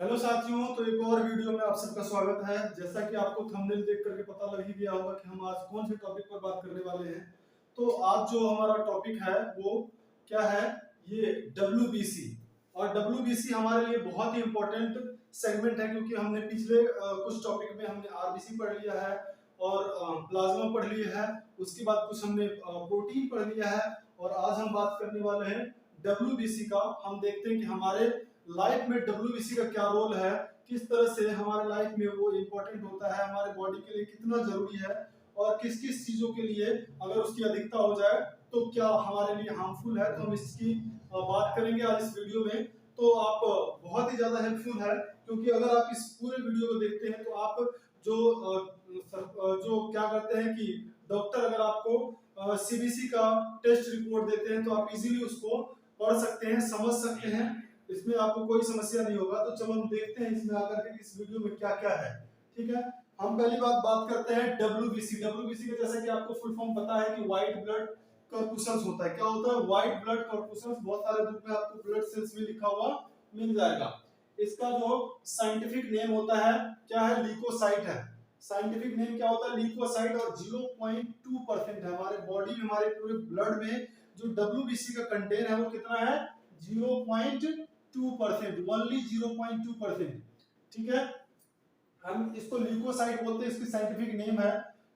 Hello साथियों, तो एक और वीडियो में आप सबका स्वागत है। जैसा कि आपको थंबनेल देख करके पता लग ही गया होगा कि हम आज कौन से टॉपिक पर बात करने वाले हैं। तो आज जो हमारा टॉपिक है वो क्या है, ये डब्ल्यूबीसी। और डब्ल्यूबीसी हमारे लिए बहुत ही इंपॉर्टेंट सेगमेंट है, क्योंकि हमने पिछले कुछ टॉपिक में हमने आरबीसी पढ़ लिया है और प्लाज्मा पढ़ लिया है। उसके बाद कुछ हमने प्रोटीन पढ़ लिया है और आज हम बात करने वाले हैं डब्ल्यूबीसी का। हम देखते हैं कि हमारे लाइफ में डब्ल्यूबीसी का क्या रोल है, किस तरह से हमारे लाइफ में वो इम्पोर्टेंट होता है, हमारे बॉडी के लिए कितना जरूरी है और किस किस चीजों के लिए अगर उसकी अधिकता हो जाए तो क्या हमारे लिए हार्मफुल है। तो हम इसकी बात करेंगे आज इस वीडियो में। तो आप बहुत ही ज्यादा हेल्पफुल है, क्योंकि अगर आप इस पूरे वीडियो को देखते हैं तो आप जो क्या करते हैं कि डॉक्टर अगर आपको सीबीसी का टेस्ट रिपोर्ट देते हैं तो आप इजीली उसको पढ़ सकते हैं, समझ सकते हैं। इसमें आपको कोई समस्या नहीं होगा। तो चलो हम देखते हैं इसमें आकर के इस वीडियो में क्या क्या है। ठीक है, हम पहली बात करते हैं डब्ल्यूबीसी। डब्ल्यूबीसी का जैसा कि आपको फुल फॉर्म पता है कि व्हाइट ब्लड कॉर्पुसल्स होता है। क्या होता है? White blood corpuscles. बहुत सारे बुक में आपको ब्लड सेल्स में लिखा हुआ मिल जाएगा। इसका जो साइंटिफिक नेम होता है क्या है? ल्यूकोसाइट है। साइंटिफिक नेम क्या होता है? ल्यूकोसाइट। और 0.2% है हमारे बॉडी में, हमारे पूरे ब्लड में जो डब्ल्यूबीसी का कंटेन है वो कितना है? 0.2%, ओनली 0.2%। ठीक है, हम इसको ल्यूकोसाइट बोलते हैं, इसकी साइंटिफिक नेम है।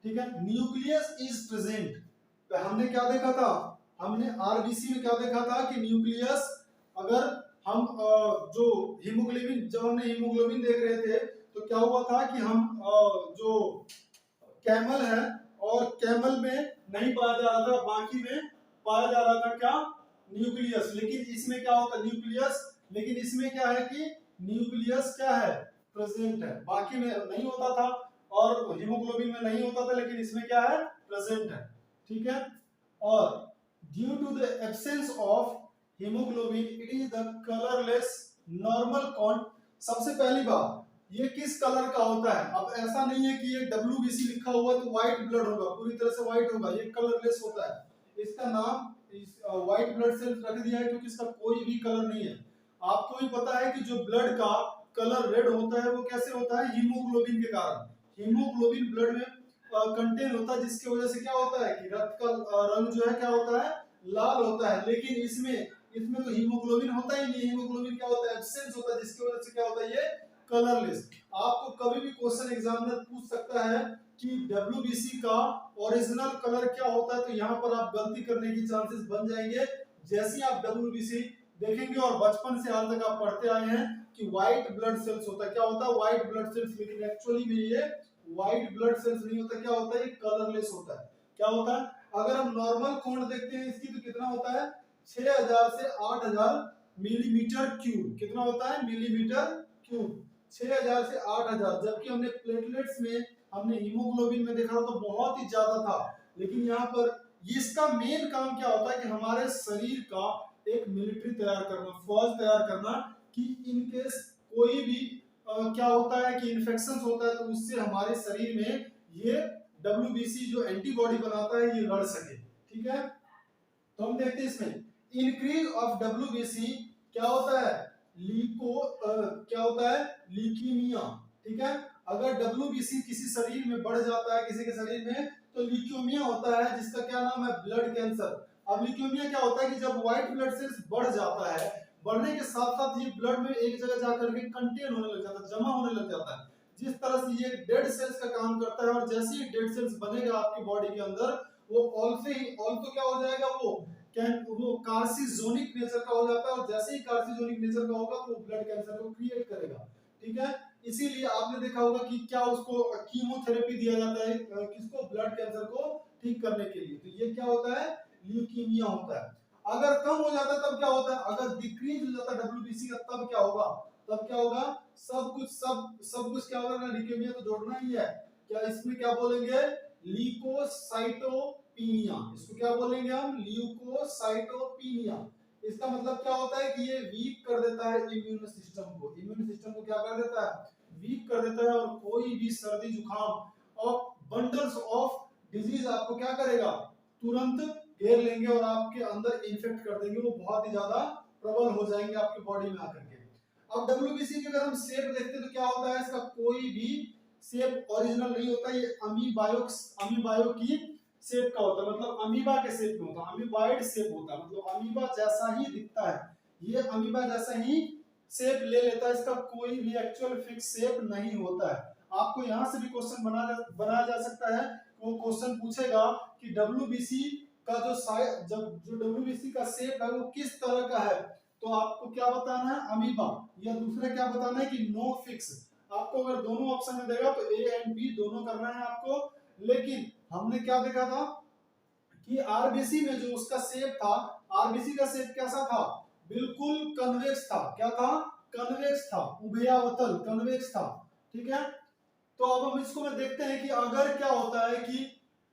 ठीक है, न्यूक्लियस इज प्रेजेंट। तो हमने क्या देखा था? हमने आरबीसी में क्या देखा था कि न्यूक्लियस, अगर हम जो हीमोग्लोबिन, जब हमने हीमोग्लोबिन देख रहे थे तो क्या हुआ था कि हम जो कैमल है और कैमल में नहीं पाया जा रहा था, बाकी में पाया जा रहा था क्या? न्यूक्लियस। लेकिन इसमें क्या होता है? न्यूक्लियस। लेकिन इसमें क्या है कि न्यूक्लियस क्या है? प्रेजेंट है। बाकी में नहीं होता था और हीमोग्लोबिन में नहीं होता था, लेकिन इसमें क्या है? प्रेजेंट है। ठीक है, और due to the absence of haemoglobin it is the colourless normal count. सबसे पहली बात, ये किस कलर का होता है? अब ऐसा नहीं है कि ये डब्ल्यूबीसी लिखा हुआ तो व्हाइट ब्लड होगा, पूरी तरह से व्हाइट होगा। ये कलरलेस होता है। इसका नाम व्हाइट ब्लड सेल्स रख दिया है क्योंकि इसका कोई भी कलर नहीं है। आपको भी पता है कि जो ब्लड का कलर रेड होता है वो कैसे होता है? हीमोग्लोबिन के कारण। हीमोग्लोबिन ब्लड में कंटेन होता है, जिसकी वजह से क्या होता है कि रक्त का रंग जो है क्या होता है? लाल होता है। लेकिन इसमें इसमें तो हीमोग्लोबिन होता ही नहीं। हीमोग्लोबिन क्या होता है? एब्सेंस होता है, जिसकी वजह से क्या होता है? ये कलरलेस। आपको कभी भी क्वेश्चन एग्जामिनर पूछ सकता है कि डब्ल्यूबीसी का ओरिजिनल कलर क्या होता है, तो यहाँ पर आप गलती करने की चांसेस बन जाएंगे। जैसे आप डब्ल्यूबीसी देखेंगे और बचपन से आज तक आप पढ़ते आए हैं कि व्हाइट ब्लड सेल्स होता है। क्या होता है? White blood cells. लेकिन एक्चुअली में ये व्हाइट ब्लड सेल्स नहीं होता। क्या होता है? ये कलरलेस होता है। क्या होता है? अगर हम नॉर्मल काउंट देखते हैं इसकी तो कितना होता है? 6000 से 8000 मिलीमीटर क्यूब। कितना होता है? Millimetre cube. 6000 से 8000। जबकि हमने प्लेटलेट्स में, हमने हीमोग्लोबिन में देखा तो बहुत ही ज्यादा था। लेकिन यहाँ पर इसका मेन काम क्या होता है कि हमारे शरीर का एक मिलिट्री तैयार करना, फौज तैयार करना, कि इनकेस कोई भी क्या होता है कि इन्फेक्शन होता है तो उससे हमारे शरीर में ये डब्ल्यूबीसी जो एंटीबॉडी बनाता है ये लड़ सके। ठीक है, तो हम देखते हैं इसमें इंक्रीज ऑफ डब्ल्यूबीसी क्या होता है? क्या होता है? लीकीमिया। ठीक है, अगर डब्ल्यूबीसी किसी शरीर में बढ़ जाता है, किसी के शरीर में, तो ल्यूकेमिया होता है, जिसका क्या नाम है? Blood cancer. अब ल्यूकेमिया क्या होता है कि जब व्हाइट ब्लड सेल्स बढ़ जाता है, बढ़ने के साथ साथ ये ब्लड में एक जगह जाकर के कंटेन होने लग जाता है, जमा होने लग जाता है। जिस तरह से ये डेड सेल्स का काम करता है, और जैसे ही डेड सेल्स बनेगा आपकी बॉडी के अंदर, वो ऑल्सो क्या हो जाएगा? वो कार्सिजोनिक नेचर का हो जाता है। और जैसे ही कार्सिजोनिक नेचर का होगा तो वो ब्लड कैंसर को क्रिएट करेगा। ठीक है, इसीलिए आपने देखा होगा कि क्या उसको कीमोथेरेपी दिया जाता है किसको? ब्लड कैंसर को ठीक करने के लिए। तो ये क्या होता है? ल्यूकीमिया होता है। अगर कम हो जाता है तब क्या होता है? अगर डिक्रीज हो जाता है डब्ल्यूबीसी का तब क्या होगा? तब क्या होगा? सब कुछ क्या होगा? ल्यूकीमिया तो जोड़ना ही है। क्या इसमें क्या बोलेंगे? ल्यूकोसाइटोपिनिया। इसको क्या बोलेंगे हम? ल्यूकोसाइटोपिनिया। इसका मतलब क्या होता है कि ये वीक कर देता है इम्यून सिस्टम को। इम्यून सिस्टम को क्या कर देता है? वीक कर देता है। और कोई भी सर्दी जुकाम और बंडल्स ऑफ डिजीज आपको क्या करेगा? तुरंत घेर लेंगे और आपके अंदर इन्फेक्ट कर देंगे। वो बहुत ही ज्यादा प्रबल हो जाएंगे आपकी बॉडी में आकर के। अब डब्ल्यूबीसी की अगर हम शेप देखते हैं तो क्या होता है, इसका कोई भी शेप ओरिजिनल नहीं होता, ये अमीबायो की शेप का होता है, मतलब अमीबा के शेप में होता है, अमीबाइड शेप होता है, मतलब अमीबा जैसा ही दिखता है, ये अमीबा जैसा ही शेप ले लेता है, इसका कोई भी एक्चुअल फिक्स शेप नहीं होता है। आपको यहाँ से भी क्वेश्चन बनाया जा सकता है, वो क्वेश्चन पूछेगा कि डब्ल्यूबीसी का जो साइज, जब जो डब्ल्यूबीसी का शेप है वो किस तरह का है, तो आपको क्या बताना है, अमीबा, या दूसरा क्या बताना है कि नो फिक्स। आपको अगर दोनों ऑप्शन में देगा तो ए एंड बी दोनों करना है आपको, लेकिन हमने क्या देखा था कि आरबीसी में जो उसका शेप था, आरबीसी का शेप कैसा था, बिल्कुल कन्वेक्स था, क्या था, कन्वेक्स था, उभयावतल कन्वेक्स था, ठीक है। तो अब हम इसको में देखते हैं कि अगर क्या होता है कि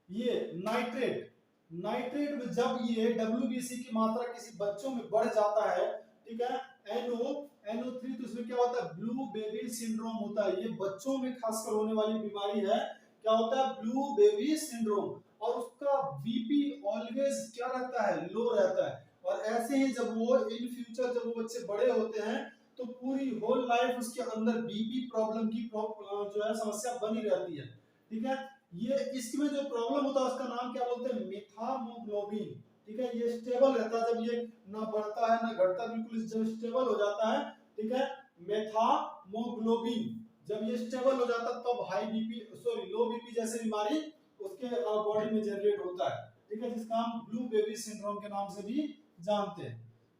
ये नाइट्रेट नाइट्रेट में जब ये डब्ल्यूबीसी की मात्रा किसी बच्चों में बढ़ जाता है, ठीक है, NO3, तो इसमें क्या होता है, ब्लू बेबी सिंड्रोम होता है, ये बच्चों में खासकर होने वाली बीमारी है, क्या होता है, ब्लू बेबी सिंड्रोम, और उसका बीपी ऑलवेज क्या रहता है, लो रहता है, और ऐसे ही जब वो इन फ्यूचर जब वो बच्चे बड़े होते हैं तो पूरी होल लाइफ उसके अंदर बीपी प्रॉब्लम की जो है समस्या बनी रहती है, ठीक है। ये इसमें जो प्रॉब्लम होता है उसका नाम क्या बोलते हैं, मेथामोग्लोबिन, ठीक है, ये स्टेबल रहता है, जब ये ना बढ़ता है ना घटता, बिल्कुल जब स्टेबल हो जाता है, ठीक है, मेथामोग्लोबिन जब ये स्टेबल हो जाता है तब हाई बीपी सॉरी लो बीपी जैसे बीमारी उसके बॉडी में जनरेट होता है, ठीक है, जिसका हम ब्लू बेबी सिंड्रोम के नाम से भी जानते हैं,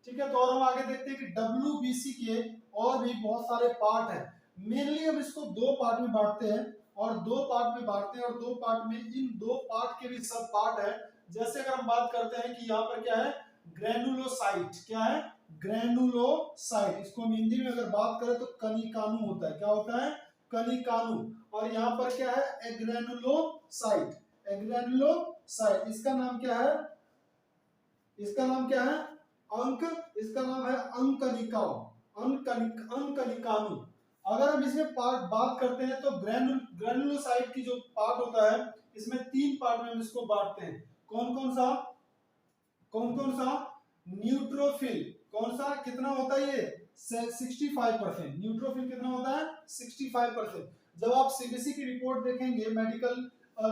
ठीक है। तो और हम आगे देखते हैं कि डब्ल्यूबीसी के और भी बहुत सारे पार्ट हैं, मेनली हम इसको दो पार्ट में बांटते हैं, और दो पार्ट में इन दो पार्ट के भी सब पार्ट है। जैसे अगर हम बात करते हैं कि यहाँ पर क्या है, ग्रेनुलोसाइट, क्या है, ग्रेनुलोसाइट, इसको हम हिंदी में अगर बात करें तो कनिकानु होता है, क्या होता है, कनिकानु, और यहाँ पर क्या है, एग्रेनुलोसाइट, एग्रेनुलोसाइट, इसका नाम क्या है, इसका नाम क्या है, अंक, इसका नाम है अंकनिका, अंकनिकानु। अगर हम इसमें पार्ट बात करते हैं तो ग्रेनुलोसाइट की जो पार्ट होता है, इसमें तीन पार्ट में हम इसको बांटते हैं, कौन कौन सा, न्यूट्रोफिल, कौन सा, कितना होता है ये 65%, न्यूट्रोफिल कितना होता है 65%। जब आप सीबीएसई की रिपोर्ट देखेंगे मेडिकल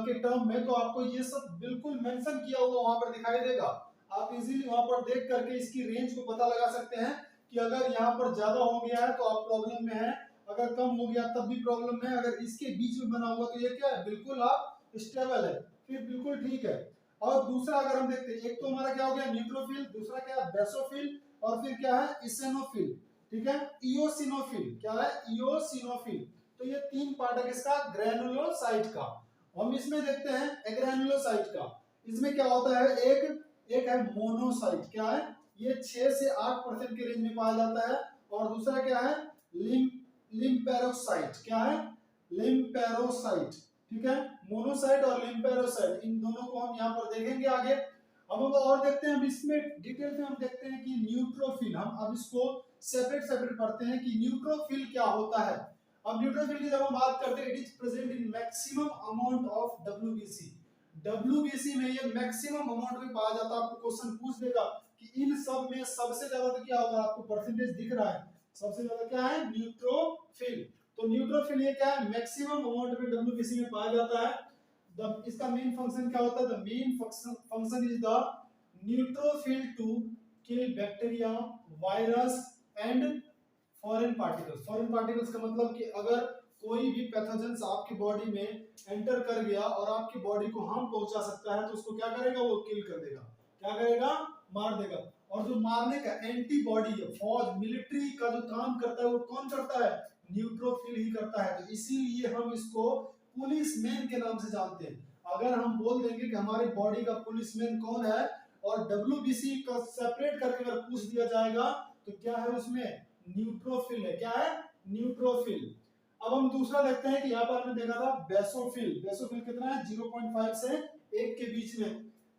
के टर्म में तो आपको ये सब बिल्कुल मेंशन किया हुआ वहां पर दिखाई देगा, आप इजीली वहां पर देख करके इसकी रेंज को पता लगा सकते हैं कि अगर यहाँ पर ज्यादा हो गया है तो आप प्रॉब्लम में है, अगर कम हो गया तब भी प्रॉब्लम है, अगर इसके बीच में बना हुआ तो ये क्या है, बिल्कुल आप स्टेबल है, फिर बिल्कुल ठीक है। और दूसरा अगर हम देखते हैं, एक तो हमारा क्या हो गया न्यूट्रोफिल, दूसरा क्या है बेसोफिल, और फिर क्या है इसेनोफिल, ठीक है, इओसिनोफिल, क्या है, इओसिनोफिल। तो ये तीन पार्ट है किसका, ग्रेनुलोसाइट का। हम इसमें देखते हैं एग्रेनुलोसाइट का, इसमें क्या होता है, एक है मोनोसाइट, क्या है, ये 6 से 8% के रेंज में पाया जाता है, और दूसरा क्या है, लिम्पेरोसाइट, क्या है, लिम्पेरोसाइट, ठीक है, मोनोसाइट और लिम्पेरोसाइट, इन दोनों को हम यहाँ पर देखेंगे आगे। अब हम और देखते हैं, अब इसमें डिटेल में हम देखते हैं कि न्यूट्रोफिल, हम अब इसको सेपरेट पढ़ते हैं कि न्यूट्रोफिल क्या होता है। अब न्यूट्रोफिल की जब हम बात करते हैं, it is present in maximum amount of WBC में ये मैक्सिमम अमाउंट में पाया जाता है। आपको क्वेश्चन पूछ देगा कि इन सब में सबसे ज्यादा तो क्या होता है, आपको परसेंटेज दिख रहा है, सबसे ज्यादा क्या है, न्यूट्रोफिल। तो न्यूट्रोफिल ये क्या है, मैक्सिमम अमाउंट में डब्ल्यूबीसी में पाया जाता है। इसका मेन फंक्शन क्या होता है, the main function is the neutrophil to kill bacteria, virus and foreign particles. Foreign particles का मतलब कि अगर कोई भी पैथोजेंस आपकी बॉडी में एंटर कर गया और आपकी बॉडी को हार्म पहुंचा सकता है तो उसको क्या करेगा, वो किल कर देगा, क्या करेगा, मार देगा। और जो मारने का एंटीबॉडी है, फौज मिलिट्री का जो काम करता है वो कौन करता है, न्यूट्रोफिल ही करता है। तो इसीलिए हम इसको पुलिसमैन के नाम से जानते हैं। अगर हम बोल देंगे कि हमारी बॉडी का पुलिसमैन कौन है और डब्ल्यूबीसी का सेपरेट करके अगर पूछ दिया जाएगा तो क्या है उसमें, न्यूट्रोफिल है, क्या है, न्यूट्रोफिल। अब हम दूसरा देखते हैं कि यहाँ पर हमने देखा था बेसोफिल, बेसोफिल कितना है 0.5 से 1 के बीच में,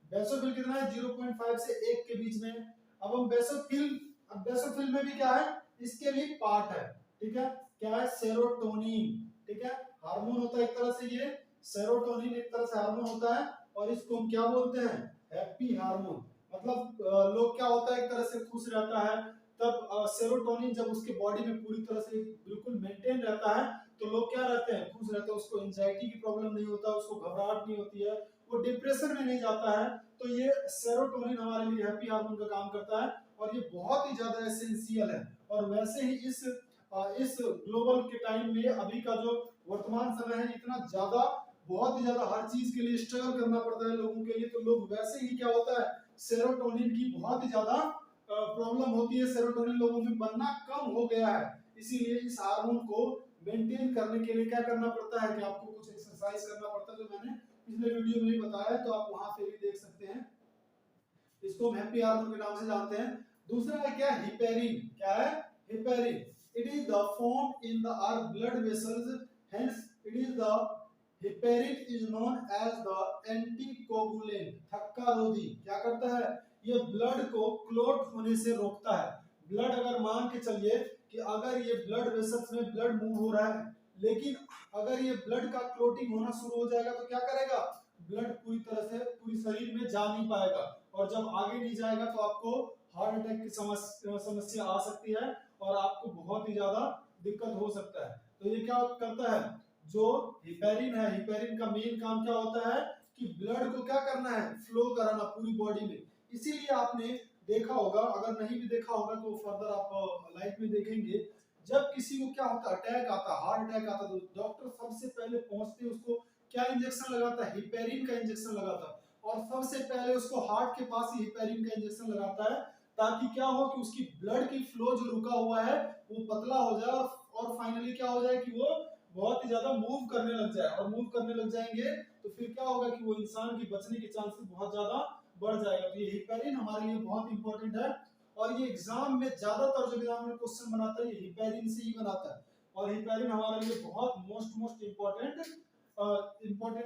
बेसोफिल कितना है 0.5 से 1 के बीच में। अब हम बेसोफिल में भी क्या है, इसके भी पार्ट है, ठीक है, क्या है, सेरोटोनिन, ठीक है, हार्मोन होता है एक तरह से, ये सेरोटोनिन एक तरह से हार्मोन होता है, और इसको हम क्या बोलते हैं, हैप्पी हार्मोन। मतलब लोग क्या होता है, एक तरह से खुश रहता है तब सेरोटोनिन जब उसके बॉडी में पूरी तरह से बिल्कुल मेंटेन रहता है तो लोग क्या रहते हैं, खुश रहते हैं, उसको एंजाइटी की प्रॉब्लम नहीं होता, उसको घबराहट नहीं होती है, वो डिप्रेशन में नहीं जाता है। तो ये सेरोटोनिन हमारे लिए हैप्पी हार्मोन का काम करता है और ये बहुत ही ज्यादा एसेंशियल है। और वैसे ही इस ग्लोबल के टाइम में अभी का जो वर्तमान समय है इतना ज्यादा बहुत ही ज्यादा हर चीज के लिए स्ट्रगल करना पड़ता है लोगों के लिए, तो लोग वैसे ही क्या होता है सेरोटोनिन की बहुत ही ज्यादा प्रॉब्लम होती है, सेरोटोनिन लोगों में बनना कम हो गया है। इसीलिए इस हार्मोन को मेंटेन करने के लिए क्या करना पड़ता है कि आपको कुछ एक्सरसाइज करना पड़ता है, जो मैंने पिछले वीडियो में भी बताया है, तो आप वहां से भी देख सकते हैं। इसको हम हैप्पी हार्मोन के नाम से जानते हैं। दूसरा है क्या, हिपेरिन। क्या है, heparin. It is the form in the our blood vessels, hence it is the heparin is known as the anticoagulant, थक्का रोधी। क्या करता है, ये ब्लड को क्लॉट होने से रोकता है। ब्लड अगर मान के चलिए कि अगर ये ब्लड वेसल्स में ब्लड मूव हो रहा है, लेकिन अगर ये ब्लड का क्लोटिंग होना शुरू हो जाएगा तो क्या करेगा, ब्लड पूरी तरह से पूरी शरीर में जा नहीं पाएगा, और जब आगे नहीं जाएगा तो आपको हार्ट अटैक की समस्या आ सकती है और आपको बहुत ही ज्यादा दिक्कत हो सकता है। तो ये क्या करता है, जो हिपेरिन है, हिपेरिन का मेन काम क्या होता है कि ब्लड को क्या करना है, फ्लो कराना पूरी बॉडी में। इसीलिए आपने देखा होगा, अगर नहीं भी देखा होगा तो फर्दर आप लाइफ में देखेंगे, जब किसी को क्या होता है, अटैक आता, हार्ट अटैक आता, तो डॉक्टर सबसे पहले पहुंचते उसको क्या इंजेक्शन लगाता है, हिपेरिन का इंजेक्शन लगाता है, और सबसे पहले उसको हार्ट के पास ही हिपेरिन का इंजेक्शन लगाता है, ताकि क्या हो कि उसकी ब्लड की फ्लो जो रुका हुआ है वो पतला हो जाए और फाइनली क्या हो जाए कि वो बहुत ही ज्यादा मूव करने लग जाए, और मूव करने लग जाएंगे तो फिर क्या होगा कि वो इंसान की बचने के चांसेस बहुत ज्यादा बढ़ जाएगा। तो ये हिपेरिन हमारे लिए बहुत इंपॉर्टेंट है, और ये एग्जाम में ज्यादातर जो एग्जाम में क्वेश्चन बनाता है ये हिपेरिन से ही बनाता है, और हिपेरिन हमारे लिए बहुत मोस्ट इंपॉर्टेंट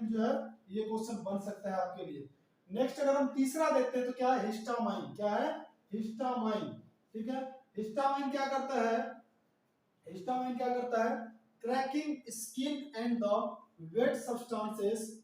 जो है ये क्वेश्चन बन सकता है आपके लिए। नेक्स्ट अगर हम तीसरा देखते हैं तो क्या है, हिस्टामाइन। क्या है, हिस्टामाइन। ठीक है, हिस्टामाइन क्या करता है, हिस्टामाइन क्या करता है, cracking skin and the wet substances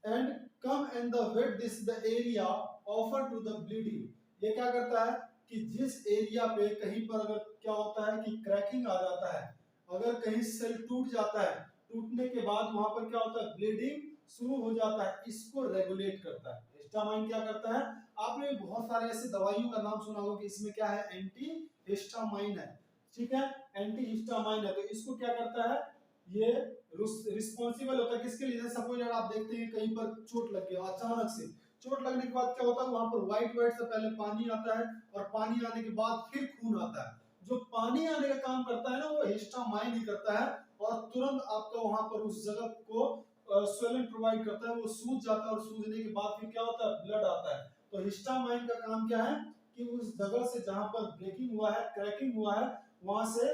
and come and the wet this the area offer to the bleeding. ये क्या करता है कि जिस एरिया पे कहीं पर अगर क्या होता है कि क्रैकिंग आ जाता है, अगर कहीं सेल टूट जाता है, टूटने के बाद वहां पर क्या होता है, ब्लीडिंग शुरू हो जाता है, इसको रेगुलेट करता है। हिस्टामाइन क्या करता है, आपने बहुत सारे ऐसे दवाइयों का नाम सुना होगा कि इसमें क्या है, एंटी हिस्टामाइन है। ठीक है, एंटी हिस्टामाइन है, तो इसको क्या करता है, ये रिस्पॉन्सिबल होता है किसके लिए, सपोज अगर आप देखते हैं कहीं पर चोट लग गया, अचानक से चोट लगने के बाद क्या होता है, वहां पर व्हाइट व्हाइट से पहले पानी आता है, और पानी आने के बाद फिर खून आता है। जो पानी आने का काम करता है ना वो हिस्टामाइन ही करता है, और तुरंत आपका वहां पर उस जगह को स्वेलिंग प्रोवाइड करता है, वो सूज जाता है, और सूजने के बाद फिर क्या होता है, ब्लड आता है। तो हिस्टामाइन का काम क्या है कि उस जगह से जहां पर ब्रेकिंग हुआ है, क्रैकिंग हुआ है, वहां से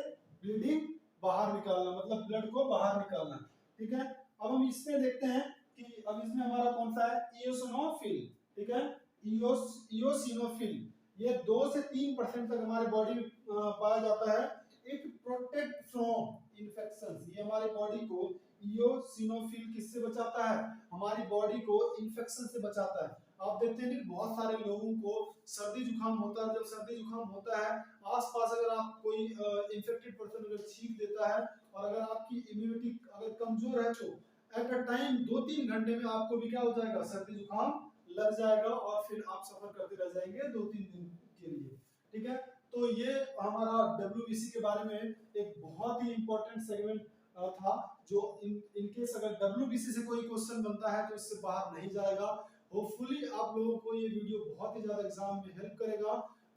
ब्लीडिंग बाहर निकालना, मतलब ब्लड को बाहर निकालना। ठीक है, अब हम इसमें देखते हैं कि अब इसमें हमारा कौन सा है, इयोसिनोफिल। ठीक है, इयोसिनोफिल, ये 2 से 3% तक हमारे बॉडी में पाया जाता है। इट प्रोटेक्ट फ्रॉम इन्फेक्शंस, ये हमारी बॉडी को, इयोसिनोफिल किससे बचाता है, हमारी बॉडी को इन्फेक्शन से बचाता है। आप देखते हैं कि बहुत सारे लोगों को सर्दी जुकाम होता है, जब सर्दी जुकाम होता है, आसपास अगर आप कोई इन्फेक्टेड पर्सन अगर छींक देता है, और अगर आपकी इम्यूनिटी अगर कमजोर है तो एट अ टाइम 2-3 घंटे में आपको भी क्या हो जाएगा, सर्दी जुकाम लग जाएगा, और फिर आप सफर करते रह जाएंगे 2-3 दिन के लिए। ठीक है, तो ये हमारा डब्ल्यूबीसी के बारे में एक बहुत ही इंपॉर्टेंट सेगमेंट था, जो इनकेस अगर डब्ल्यूबीसी से कोई क्वेश्चन बनता है तो इससे बाहर नहीं जाएगा। होपफुली आप लोगों को ये वीडियो बहुत ही ज्यादा एग्जाम में हेल्प करेगा।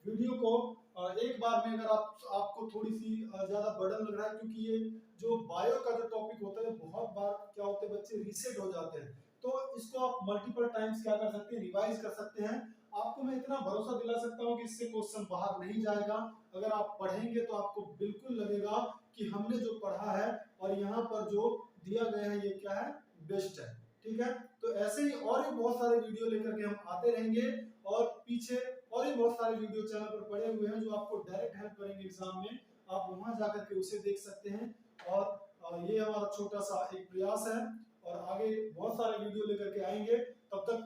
वीडियो को एक बार में अगर आपको थोड़ी सी ज्यादा बर्डन लग रहा है, क्योंकि ये जो बायो का जो टॉपिक होता है बहुत बार क्या होता है, बच्चे रीसेट हो जाते हैं, तो इसको आप मल्टीपल टाइम्स क्या कर सकते हैं, रिवाइज कर सकते हैं। आपको मैं इतना भरोसा दिला सकता हूँ कि इससे क्वेश्चन बाहर नहीं जाएगा। अगर आप पढ़ेंगे तो आपको बिल्कुल लगेगा कि हमने जो पढ़ा है और यहाँ पर जो दिया गया है ये क्या है, बेस्ट है। ठीक है, तो ऐसे ही और भी बहुत सारे वीडियो लेकर के हम आते रहेंगे, और पीछे और भी बहुत सारे वीडियो चैनल पर पड़े हुए हैं जो आपको डायरेक्ट हेल्प करेंगे एग्जाम में, आप वहां जाकर के उसे देख सकते हैं। और ये हमारा छोटा सा एक प्रयास है, और आगे बहुत सारे वीडियो लेकर के आएंगे। तब तक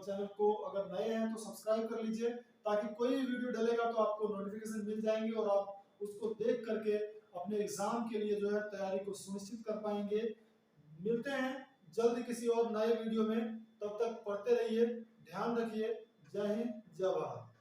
चैनल को अगर नए हैं तो सब्सक्राइब कर लीजिए, ताकि कोई वीडियो डलेगा तो आपको नोटिफिकेशन मिल जाएंगे और आप उसको देख करके अपने एग्जाम के लिए जो है तैयारी को सुनिश्चित कर पाएंगे। मिलते हैं जल्द किसी और नए वीडियो में, तब तक पढ़ते रहिए, ध्यान रखिए। जय हिंद, जय भारत।